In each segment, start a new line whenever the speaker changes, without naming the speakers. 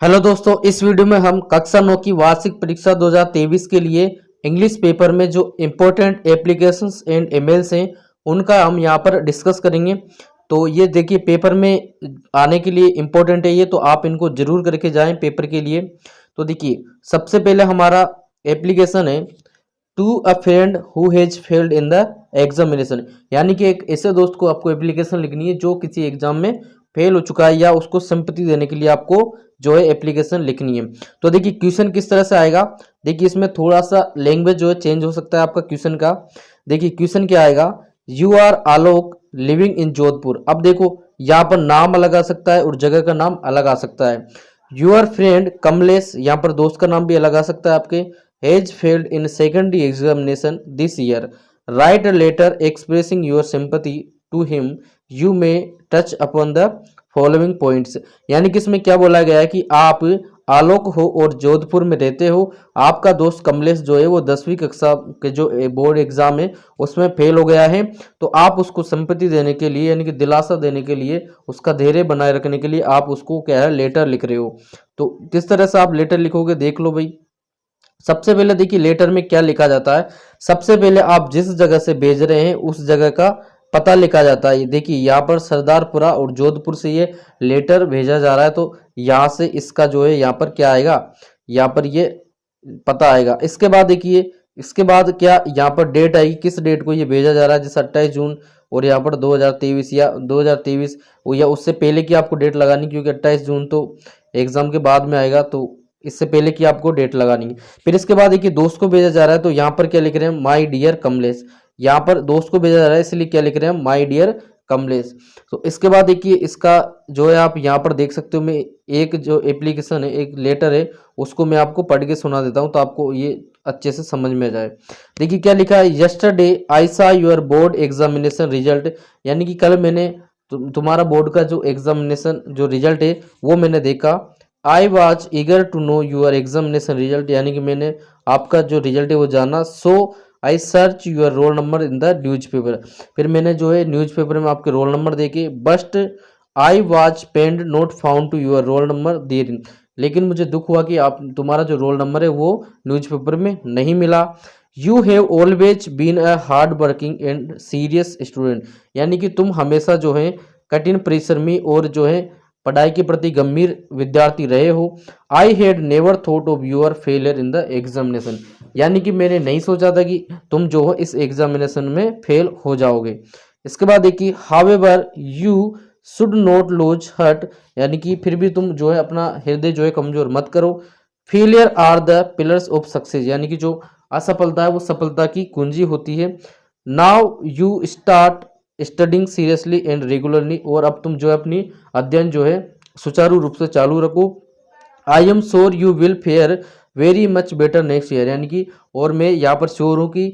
Hello दोस्तों, इस video में हम कक्षा 9 की वार्षिक परीक्षा 2023 के लिए इंग्लिश पेपर में जो इम्पोर्टेंट एप्लीकेशंस एंड ईमेल्स हैं उनका हम यहाँ पर डिस्कस करेंगे। तो ये देखिए पेपर में आने के लिए इम्पोर्टेंट है ये, तो आप इनको जरूर करके जाएं पेपर के लिए। तो देखिए सबसे पहले हमारा एप्लीकेशन है to a friend who has failed in the examination, यानी कि एक ऐसे दोस्त को आपको एप्लीकेशन लिखनी है जो किसी एग्जाम में फेल हो चुका है या उसको सिंपैथी देने के लिए आपको जो है एप्लीकेशन लिखनी है। तो देखिए क्वेश्चन किस तरह से आएगा, देखिए इसमें थोड़ा सा लैंग्वेज जो है चेंज हो सकता है आपका क्वेश्चन का। देखिए क्वेश्चन क्या आएगा, you are Alok living in Jodhpur. अब देखो यहाँ पर नाम अलग आ सकता है और जगह का नाम अलग आ सकता है। योर फ्रेंड कमलेश, यहाँ पर दोस्त का नाम भी अलग आ सकता है आपके। Has failed in secondary examination this year, write a letter expressing your sympathy to him, you may touch upon the following points. यानी कि इसमें क्या बोला गया है कि आप आलोक हो और जोधपुर में रहते हो, आपका दोस्त कमलेश जो है वो 10वीं कक्षा के जो बोर्ड एग्जाम है उसमें फेल हो गया है। तो आप उसको संपत्ति देने के लिए यानी कि दिलासा देने के लिए, उसका धैर्य बनाए रखने के लिए आप उसको क्या है लेटर लिख रहे हो। तो किस तरह से आप लेटर लिखोगे देख लो भाई। सबसे पहले देखिए लेटर में क्या लिखा जाता है, सबसे पहले आप जिस जगह से भेज रहे हैं उस जगह का पता लिखा जाता है। देखिए यहाँ पर सरदारपुरा और जोधपुर से ये लेटर भेजा जा रहा है, तो यहाँ से इसका जो है यहाँ पर क्या आएगा, यहाँ पर ये पता आएगा। इसके बाद देखिए इसके बाद क्या यहाँ पर डेट आएगी, किस डेट को ये भेजा जा रहा है, जैसे 28 जून और यहाँ पर 2023 या 2023 या उससे पहले की आपको डेट लगानी, क्योंकि 28 जून तो एग्जाम के बाद में आएगा, तो इससे पहले की आपको डेट लगानी है। फिर इसके बाद देखिए दोस्त को भेजा जा रहा है, तो यहाँ पर क्या लिख रहे हैं, माई डियर कमलेश। यहाँ पर दोस्त को भेजा जा रहा है इसलिए क्या लिख रहे हैं, माई डियर कमलेश। तो इसके बाद देखिए इसका जो है आप यहाँ पर देख सकते हो, मैं एक जो एप्लीकेशन है एक लेटर है उसको मैं आपको पढ़ के सुना देता हूँ तो आपको ये अच्छे से समझ में आ जाए। देखिए क्या लिखा है, यस्टरडे आई सा योर बोर्ड एग्जामिनेशन रिजल्ट, यानी कि कल मैंने तुम्हारा बोर्ड का जो एग्जामिनेशन जो रिजल्ट है वो मैंने देखा। I was eager to know your examination result, यानी कि मैंने आपका जो रिजल्ट है वो जाना। So I search your roll number in the newspaper, फिर मैंने जो है न्यूज पेपर में आपके रोल नंबर देखे। But I was pained not found to your roll number there, लेकिन मुझे दुख हुआ कि आप तुम्हारा जो रोल नंबर है वो न्यूज पेपर में नहीं मिला। You have always been a hard working and serious student, यानी कि तुम हमेशा जो है कठिन परिश्रमी और जो है पढ़ाई के प्रति गंभीर विद्यार्थी रहे हो। I had never thought of your failure in the examination, यानी कि मैंने नहीं सोचा था कि तुम जो हो इस एग्जामिनेशन में फेल हो जाओगे। इसके बाद देखिए however you should not lose hurt, यानी कि फिर भी तुम जो है अपना हृदय जो है कमजोर मत करो। Failure are the pillars of success, यानी कि जो असफलता है वो सफलता की कुंजी होती है। Now you start studying seriously and regularly, और अब तुम जो है अपनी अध्ययन जो है सुचारू रूप से चालू रखो। I am sure you will fair very much better next year, यानी कि और मैं यहाँ पर श्योर हूँ कि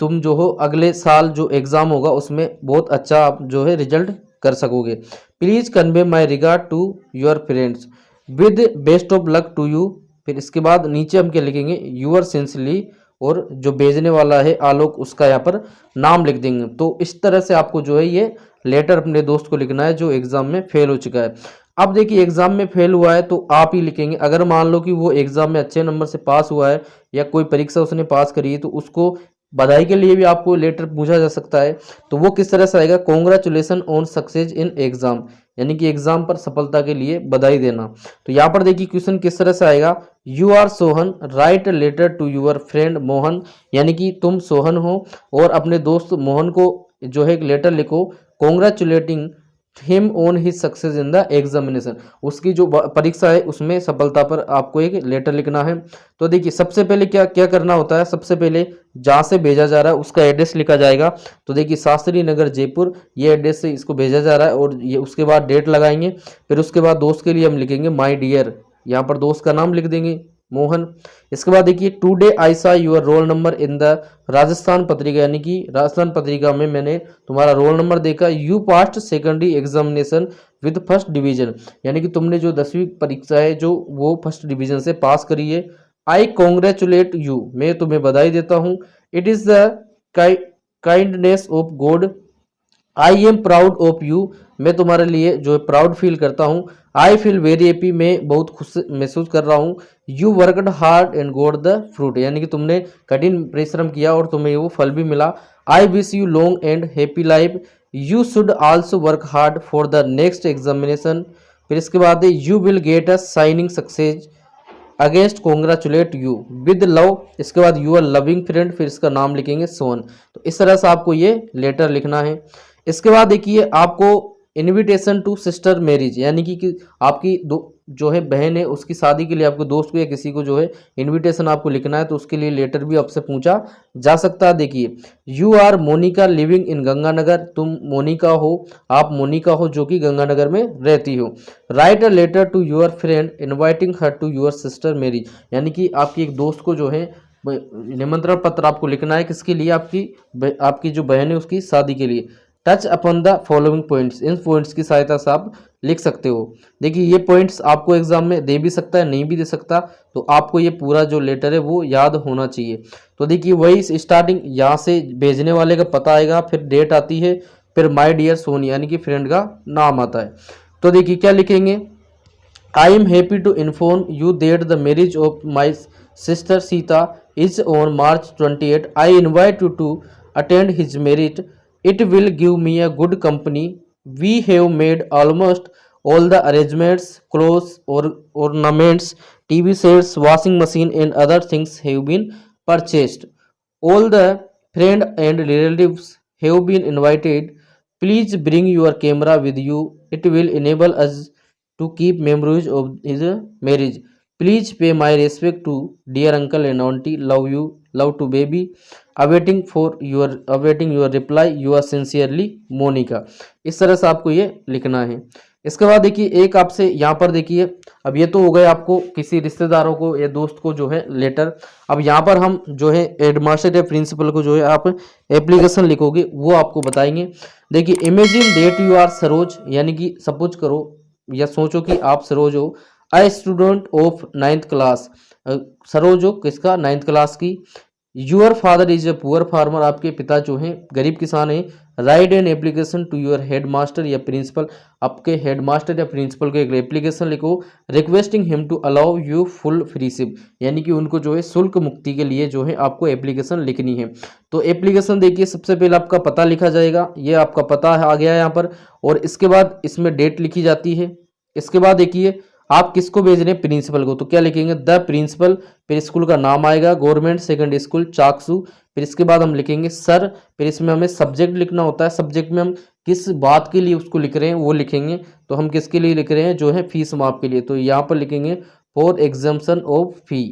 तुम जो हो अगले साल जो एग्ज़ाम होगा उसमें बहुत अच्छा आप जो है रिजल्ट कर सकोगे। Please convey my regard to your friends with best of luck to you. फिर इसके बाद नीचे हम क्या लिखेंगे, यूअर सिंसली, और जो भेजने वाला है आलोक उसका यहाँ पर नाम लिख देंगे। तो इस तरह से आपको जो है ये लेटर अपने दोस्त को लिखना है जो एग्ज़ाम में फेल हो चुका है। अब देखिए एग्ज़ाम में फेल हुआ है तो आप ही लिखेंगे, अगर मान लो कि वो एग्ज़ाम में अच्छे नंबर से पास हुआ है या कोई परीक्षा उसने पास करी है तो उसको बधाई के लिए भी आपको लेटर पूछा जा सकता है। तो वो किस तरह से आएगा, congratulation on success in exam, यानी कि एग्जाम पर सफलता के लिए बधाई देना। तो यहाँ पर देखिए क्वेश्चन किस तरह से आएगा, you are Sohan write letter to your friend Mohan, यानी कि तुम सोहन हो और अपने दोस्त मोहन को जो है एक लेटर लिखो congratulating him on his success in the examination, उसकी जो परीक्षा है उसमें सफलता पर आपको एक लेटर लिखना है। तो देखिए सबसे पहले क्या क्या करना होता है, सबसे पहले जहाँ से भेजा जा रहा है उसका एड्रेस लिखा जाएगा। तो देखिए शास्त्री नगर जयपुर ये एड्रेस से इसको भेजा जा रहा है, और ये उसके बाद डेट लगाएंगे। फिर उसके बाद दोस्त के लिए हम लिखेंगे माई डियर, यहाँ पर दोस्त का नाम लिख देंगे मोहन। इसके बाद देखिए today I saw your roll number in the Rajasthan Patrika, यानी कि राजस्थान पत्रिका में मैंने तुम्हारा रोल नंबर देखा। You passed secondary examination with first division, यानी कि तुमने जो 10वीं परीक्षा है जो वो फर्स्ट डिवीजन से पास करी है। आई कॉन्ग्रेचुलेट यू, मैं तुम्हें बधाई देता हूँ। It is the kindness of God I am proud of you, मैं तुम्हारे लिए जो है प्राउड फील करता हूँ। आई फील वेरी हैप्पी, मैं बहुत खुश महसूस कर रहा हूँ। You worked hard and got the fruit, यानी कि तुमने कठिन परिश्रम किया और तुम्हें वो फल भी मिला। I wish you long and happy life, you should also work hard for the next examination. फिर इसके बाद है you will get a shining success against congratulate you with love, इसके बाद यू आर लविंग फ्रेंड, फिर इसका नाम लिखेंगे सोन। तो इस तरह से आपको ये लेटर लिखना है। इसके बाद देखिए आपको इनविटेशन टू सिस्टर मैरिज, यानी कि आपकी दो जो है बहन है उसकी शादी के लिए आपको दोस्त को या किसी को जो है इनविटेशन आपको लिखना है, तो उसके लिए लेटर भी आपसे पूछा जा सकता है। देखिए you are Monika living in Ganganagar, तुम मोनिका हो, आप मोनिका हो जो कि गंगानगर में रहती हो। Write a letter to your friend inviting her to your sister marriage, यानी कि आपकी एक दोस्त को जो है निमंत्रण पत्र आपको लिखना है, किसके लिए, आपकी जो बहन है उसकी शादी के लिए। Touch upon the following points, in points की सहायता से आप लिख सकते हो। देखिए ये पॉइंट्स आपको एग्जाम में दे भी सकता है, नहीं भी दे सकता, तो आपको ये पूरा जो लेटर है वो याद होना चाहिए। तो देखिए वही स्टार्टिंग यहाँ से भेजने वाले का पता आएगा, फिर डेट आती है, फिर माय डियर सोनी यानी कि फ्रेंड का नाम आता है। तो देखिए क्या लिखेंगे, I am happy to inform you that the marriage of my sister Sita is on March 28. I invite you to attend his marriage. It will give me a good company. We have made almost all the arrangements, clothes or ornaments, TV sets, washing machine and other things have been purchased. All the friends and relatives have been invited. Please bring your camera with you. It will enable us to keep memories of his marriage. Please pay my respect to dear uncle and auntie. Love you, love to baby. Awaiting your reply. You are sincerely Monika. इस तरह से आपको ये लिखना है। इसके बाद देखिए एक आपसे यहाँ पर देखिए, अब ये तो हो गए आपको किसी रिश्तेदारों को या दोस्त को जो है लेटर। अब यहाँ पर हम जो है हेडमास्टर या प्रिंसिपल को जो है आप एप्लीकेशन लिखोगे वो आपको बताएंगे। देखिए imagine that you are Saroj, यानी कि सपोज करो या सोचो कि आप सरोज हो। I student of 9th class, Saroj हो किसका, 9th क्लास की। Your father is a poor farmer, आपके पिता जो हैं गरीब किसान हैं। Write an application to your head master या प्रिंसिपल, आपके हेड मास्टर या प्रिंसिपल को एक एप्लीकेशन लिखो। Requesting him to allow you full freeship, यानी कि उनको जो है शुल्क मुक्ति के लिए जो है आपको एप्लीकेशन लिखनी है। तो एप्लीकेशन देखिए सबसे पहले आपका पता लिखा जाएगा, ये आपका पता आ गया है यहाँ पर, और इसके बाद इसमें डेट लिखी जाती है। इसके बाद देखिए आप किसको भेज रहे हैं, प्रिंसिपल को, तो क्या लिखेंगे द प्रिंसिपल, फिर स्कूल का नाम आएगा गवर्नमेंट सेकेंडरी स्कूल चाकसू। फिर इसके बाद हम लिखेंगे सर, फिर इसमें हमें सब्जेक्ट लिखना होता है, सब्जेक्ट में हम किस बात के लिए उसको लिख रहे हैं वो लिखेंगे। तो हम किसके लिए लिख रहे हैं, जो है फीस माफ के लिए, तो यहाँ पर लिखेंगे फॉर एग्जाम्पशन ऑफ फी।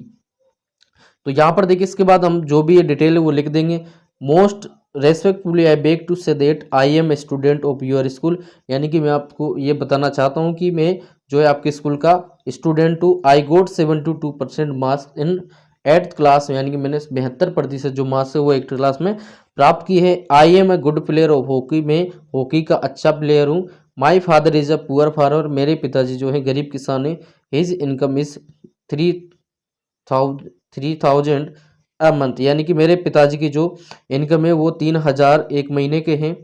तो यहाँ पर देखिए इसके बाद हम जो भी ये डिटेल है वो लिख देंगे। Most respectfully I beg to say that I am a student of your school, यानी कि मैं आपको ये बताना चाहता हूँ कि मैं जो है आपके स्कूल का स्टूडेंट हूँ। आई गोट 72% मार्क्स इन 8th क्लास, यानी कि मैंने 72% जो मार्क्स है वो 8th क्लास में प्राप्त की है। I am a good player of hockey, में हॉकी का अच्छा प्लेयर हूँ। My father is a poor farmer, मेरे पिताजी जो है गरीब किसान है। His income is 3,000 a month, यानी कि मेरे पिताजी की जो इनकम है वो 3,000 एक महीने के हैं।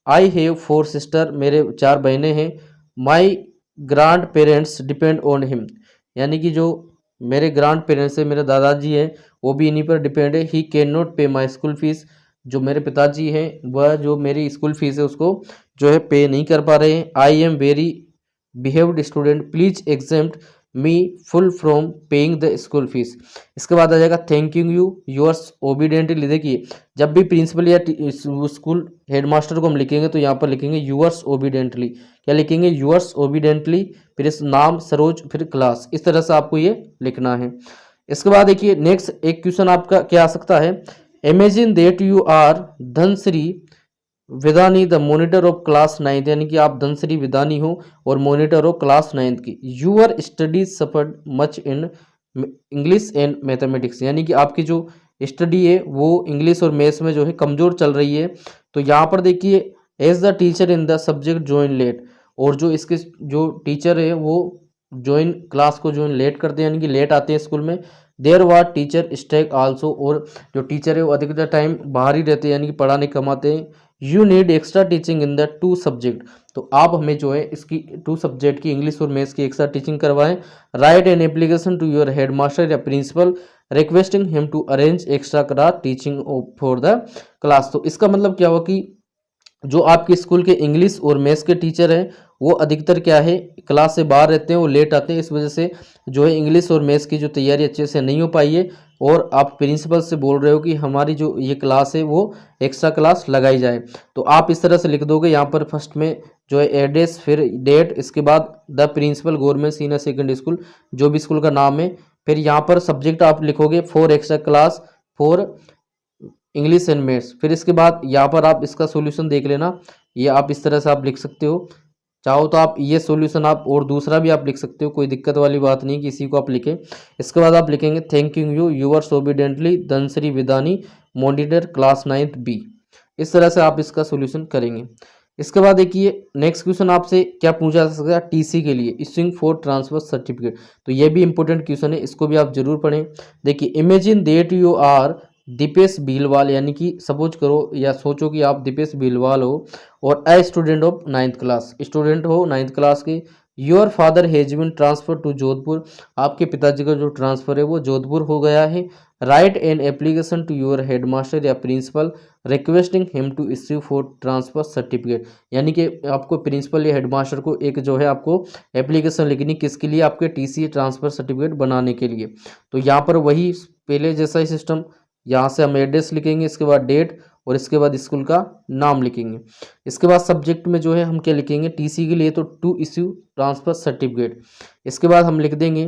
आई हैव 4 सिस्टर, मेरे 4 बहनें हैं। My grandparents depend on him, यानी कि जो मेरे ग्रांड पेरेंट्स है, मेरे दादाजी हैं, वो भी इन्हीं पर डिपेंड है। ही कैन नॉट पे माई स्कूल फीस, जो मेरे पिताजी हैं वह जो मेरी स्कूल फीस है उसको जो है पे नहीं कर पा रहे हैं। I am very behaved student, please exempt me full from paying the school fees. इसके बाद आ जाएगा थैंक यू योर्स ओबीडियंटली। देखिए जब भी प्रिंसिपल या स्कूल हेडमास्टर को हम लिखेंगे तो यहाँ पर लिखेंगे यूअर्स ओबीडियंटली, क्या लिखेंगे यूअर्स ओबीडियंटली, फिर इस नाम सरोज, फिर क्लास, इस तरह से आपको ये लिखना है। इसके बाद देखिए नेक्स्ट एक क्वेश्चन आपका क्या आ सकता है, imagine that you are Dhanashree Vidani the monitor of class 9th, यानी कि आप धनश्री विदानी हो और मॉनिटर हो क्लास 9th की। Your studies suffered much in English and mathematics, यानी कि आपकी जो स्टडी है वो इंग्लिश और मैथ्स में जो है कमज़ोर चल रही है। तो यहाँ पर देखिए as the teacher in the subject join late, और जो इसके जो टीचर है वो ज्वाइन क्लास को ज्वाइन लेट करते हैं, यानी कि लेट आते हैं स्कूल में। There were teacher strike also, और जो टीचर है वो अधिकतर टाइम बाहर ही रहते हैं, यानी कि पढ़ाने कम आते हैं। You need extra teaching in the 2 subject. तो आप हमें जो है इसकी 2 सब्जेक्ट की इंग्लिश और मैथ्स की एक्स्ट्रा टीचिंग करवाएं। Write an application to your head master या principal requesting him to arrange extra class teaching for the class. तो इसका मतलब क्या हुआ कि जो आपके स्कूल के इंग्लिश और मैथ्स के टीचर हैं वो अधिकतर क्या है क्लास से बाहर रहते हैं, वो लेट आते हैं, इस वजह से जो है इंग्लिश और मैथ्स की जो तैयारी अच्छे से नहीं हो पाई है। और आप प्रिंसिपल से बोल रहे हो कि हमारी जो ये क्लास है वो एक्स्ट्रा क्लास लगाई जाए। तो आप इस तरह से लिख दोगे यहाँ पर फर्स्ट में जो है एड्रेस, फिर डेट, इसके बाद the principal government senior secondary school जो भी स्कूल का नाम है, फिर यहाँ पर सब्जेक्ट आप लिखोगे for extra class for English and maths. फिर इसके बाद यहाँ पर आप इसका सॉल्यूशन देख लेना, ये आप इस तरह से आप लिख सकते हो। चाहो तो आप ये सॉल्यूशन आप और दूसरा भी आप लिख सकते हो, कोई दिक्कत वाली बात नहीं कि इसी को आप लिखें। इसके बाद आप लिखेंगे thanking you yours obediently Dhanashree Vidani monitor class 9th B। इस तरह से आप इसका सॉल्यूशन करेंगे। इसके बाद देखिए नेक्स्ट क्वेश्चन आपसे क्या पूछा जा सकता है टीसी के लिए इशूइंग फॉर ट्रांसफर सर्टिफिकेट। तो ये भी इंपॉर्टेंट क्वेश्चन है, इसको भी आप जरूर पढ़ें। देखिए imagine that you are Dipesh Bhilwal, यानी कि सपोज करो या सोचो कि आप दीपेश भीलवाल हो और a student of 9th class, student हो 9th क्लास के। Your father has been transfer to Jodhpur, आपके पिताजी का जो ट्रांसफर है वो जोधपुर हो गया है। Write an application to your headmaster या principal requesting him to issue for transfer certificate, यानी कि आपको प्रिंसिपल या हेडमास्टर को एक जो है आपको एप्लीकेशन लिखनी किसके लिए, आपके टीसी ट्रांसफर सर्टिफिकेट बनाने के लिए। तो यहाँ पर वही पहले जैसा ही सिस्टम, यहाँ से हम एड्रेस लिखेंगे, इसके बाद डेट और इसके बाद स्कूल का नाम लिखेंगे। इसके बाद सब्जेक्ट में जो है हम क्या लिखेंगे टीसी के लिए, तो टू इश्यू ट्रांसफर सर्टिफिकेट। इसके बाद हम लिख देंगे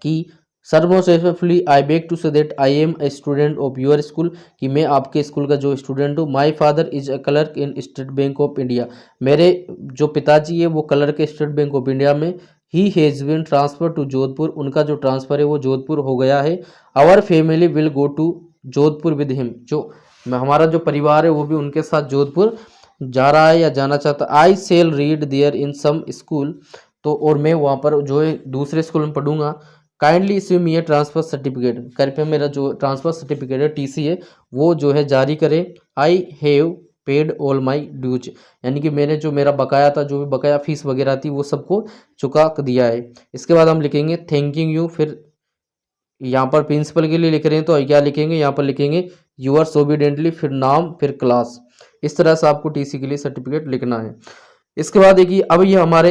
कि sir most respectfully I beg to say that I am a student of your school, कि मैं आपके स्कूल का जो स्टूडेंट हूँ। My father is a clerk in State Bank of India, मेरे जो पिताजी है वो क्लर्क है स्टेट बैंक ऑफ इंडिया में। He has been transfer to Jodhpur, उनका जो ट्रांसफ़र है वो जोधपुर हो गया है। Our family will go to Jodhpur with him, जो हमारा जो परिवार है वो भी उनके साथ जोधपुर जा रहा है या जाना चाहता। I shall read there in some school, तो और मैं वहाँ पर जो है दूसरे स्कूल में पढ़ूंगा। काइंडली इश्यू मी ए ट्रांसफ़र सर्टिफिकेट, कृपया मेरा जो ट्रांसफ़र सर्टिफिकेट है टीसी है वो जो है जारी करें। I have paid all my dues, यानी कि मैंने जो मेरा बकाया था, जो भी बकाया फीस वगैरह थी वो सबको चुका दिया है। इसके बाद हम लिखेंगे थैंकिंग यू, फिर यहाँ पर प्रिंसिपल के लिए लिख रहे हैं तो क्या लिखेंगे, यहाँ पर लिखेंगे यूअर्स ओबीडेंटली, फिर नाम, फिर क्लास। इस तरह से आपको टीसी के लिए सर्टिफिकेट लिखना है। इसके बाद देखिए अब ये हमारे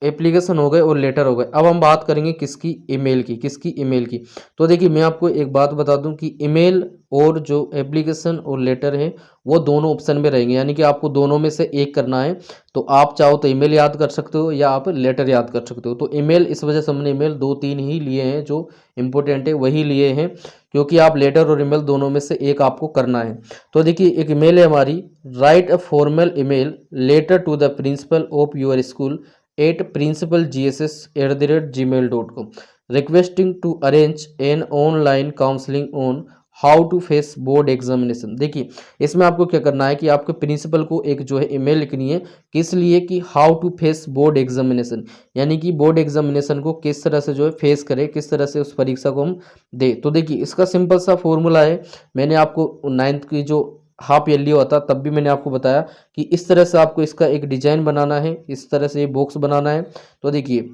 एप्लीकेशन हो गए और लेटर हो गए। अब हम बात करेंगे किसकी, ईमेल की, किसकी ईमेल की। तो देखिए मैं आपको एक बात बता दूं कि ईमेल और जो एप्लीकेशन और लेटर है वो दोनों ऑप्शन में रहेंगे, यानी कि आपको दोनों में से एक करना है। तो आप चाहो तो ईमेल याद कर सकते हो या आप लेटर याद कर सकते हो। तो ईमेल इस वजह से हमने ईमेल 2-3 ही लिए हैं, जो इंपॉर्टेंट है वही लिए हैं, क्योंकि आप लेटर और ईमेल दोनों में से एक आपको करना है। तो देखिए एक ईमेल है हमारी, write a formal email letter to the principal of your school at principalgss@gmail.com requesting to arrange an online counseling on how to face board examination. देखिए इसमें आपको क्या करना है कि आपके प्रिंसिपल को एक जो है ईमेल लिखनी है, किस लिए कि how to face board examination, यानी कि बोर्ड एग्जामिनेशन को किस तरह से जो है फेस करें, किस तरह से उस परीक्षा को हम दे। तो देखिए इसका सिंपल सा फॉर्मूला है, मैंने आपको 9th की जो हाफ ईयरली होता तब भी मैंने आपको बताया कि इस तरह से आपको इसका एक डिजाइन बनाना है, इस तरह से ये बॉक्स बनाना है। तो देखिए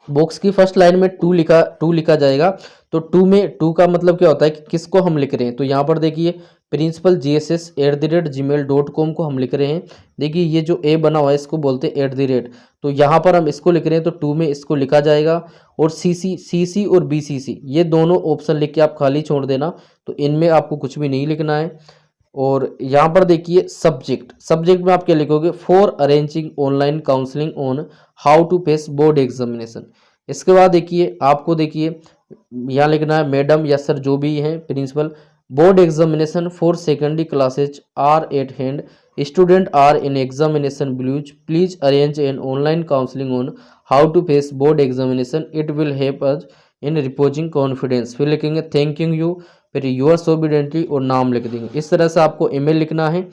बॉक्स की फर्स्ट लाइन में टू लिखा जाएगा। तो टू का मतलब क्या होता है कि किसको हम लिख रहे हैं। तो यहाँ पर देखिए principalgss@gmail.com को हम लिख रहे हैं। देखिए ये जो ए बना हुआ है इसको बोलते हैं @ तो यहाँ पर हम इसको लिख रहे हैं, तो टू में इसको लिखा जाएगा। और सीसी और बीसीसी ये दोनों ऑप्शन लिख के आप खाली छोड़ देना, तो इनमें आपको कुछ भी नहीं लिखना है। और यहाँ पर देखिए सब्जेक्ट में आप क्या लिखोगे, for arranging online counselling on how to face board examination. इसके बाद देखिए आपको देखिए यहाँ लिखना है मैडम या सर जो भी हैं principal, board examination for secondary classes are at hand, student are in examination blues, please arrange an online counselling on how to face board examination, it will help us in reposing confidence. फिर लिखेंगे thanking you, फिर yours obediently और नाम लिख देंगे। इस तरह से आपको ईमेल लिखना है।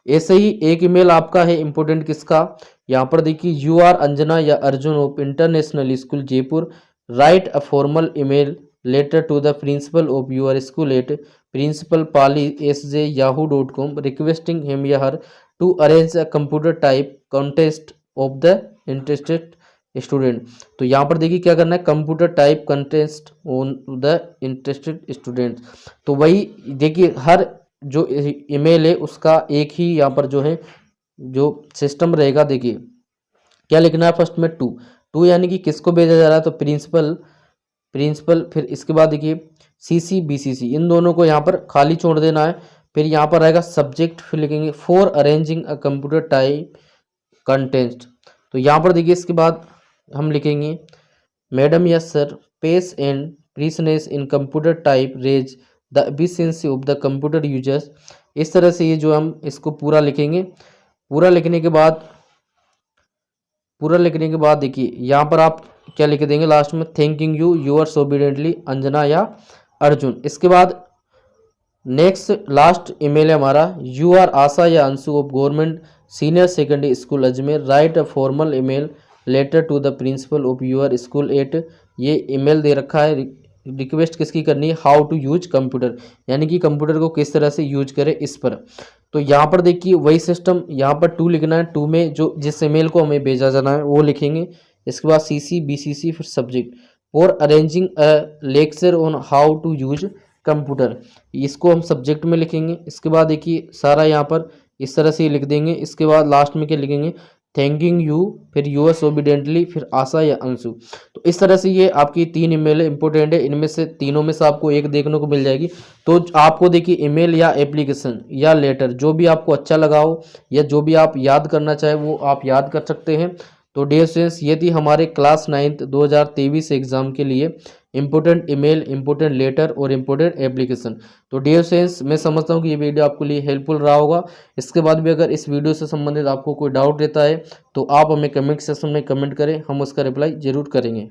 ऐसे ही एक ईमेल आपका है इंपॉर्टेंट किसका, यहाँ पर देखिए यू आर अंजना या Arjun of international school Jaipur, write a formal email letter to the principal of your school at principal pali@yahoo.com requesting him या her to arrange a computer type contest of the interested student. तो यहाँ पर देखिए क्या करना है, computer type contest on the interested student. तो वही देखिए हर जो ईमेल है उसका एक ही यहाँ पर जो है जो सिस्टम रहेगा। देखिए क्या लिखना है, फर्स्ट में टू यानी कि किसको भेजा जा रहा है, तो प्रिंसिपल फिर इसके बाद देखिए सीसी बीसीसी इन दोनों को यहाँ पर खाली छोड़ देना है। फिर यहाँ पर आएगा सब्जेक्ट, फिर लिखेंगे for arranging a computer type content. तो यहाँ पर देखिए इसके बाद हम लिखेंगे मैडम या sir pace and preciseness in computer type raise the efficiency of the computer users. इस तरह से ये जो हम इसको पूरा लिखेंगे। पूरा लिखने के बाद देखिए यहाँ पर आप क्या लिख देंगे लास्ट में, thanking you yours obediently Anjana या अर्जुन। इसके बाद नेक्स्ट लास्ट ईमेल है हमारा, यू आर आशा या Anshu of government senior secondary school Ajmer write a formal email letter to the principal of your school at. ये ईमेल दे रखा है, रिक्वेस्ट किसकी करनी है, हाउ टू यूज कंप्यूटर, यानी कि कंप्यूटर को किस तरह से यूज करें इस पर। तो यहाँ पर देखिए वही सिस्टम, यहाँ पर टू लिखना है, टू में जो जिस ईमेल को हमें भेजा जाना है वो लिखेंगे। इसके बाद सीसी बीसीसी फिर subject for arranging a lecture on how to use computer, इसको हम सब्जेक्ट में लिखेंगे। इसके बाद देखिए सारा यहाँ पर इस तरह से लिख देंगे। इसके बाद लास्ट में क्या लिखेंगे, थैंकिंग यू फिर यूएस ओबीडेंटली फिर आशा या अंशु। तो इस तरह से ये आपकी 3 ईमेल इंपॉर्टेंट है, इनमें से तीनों में से आपको एक देखने को मिल जाएगी। तो आपको देखिए ईमेल या एप्लीकेशन या लेटर जो भी आपको अच्छा लगा हो या जो भी आप याद करना चाहे वो आप याद कर सकते हैं। तो डियर स्टूडेंट्स ये थी हमारे क्लास 9th 2023 एग्जाम के लिए इंपॉर्टेंट ईमेल, इंपॉर्टेंट लेटर और इंपॉर्टेंट एप्लीकेशन। तो डियर स्टूडेंट्स मैं समझता हूँ कि ये वीडियो आपके लिए हेल्पफुल रहा होगा। इसके बाद भी अगर इस वीडियो से संबंधित आपको कोई डाउट रहता है तो आप हमें कमेंट सेक्शन में कमेंट करें, हम उसका रिप्लाई जरूर करेंगे।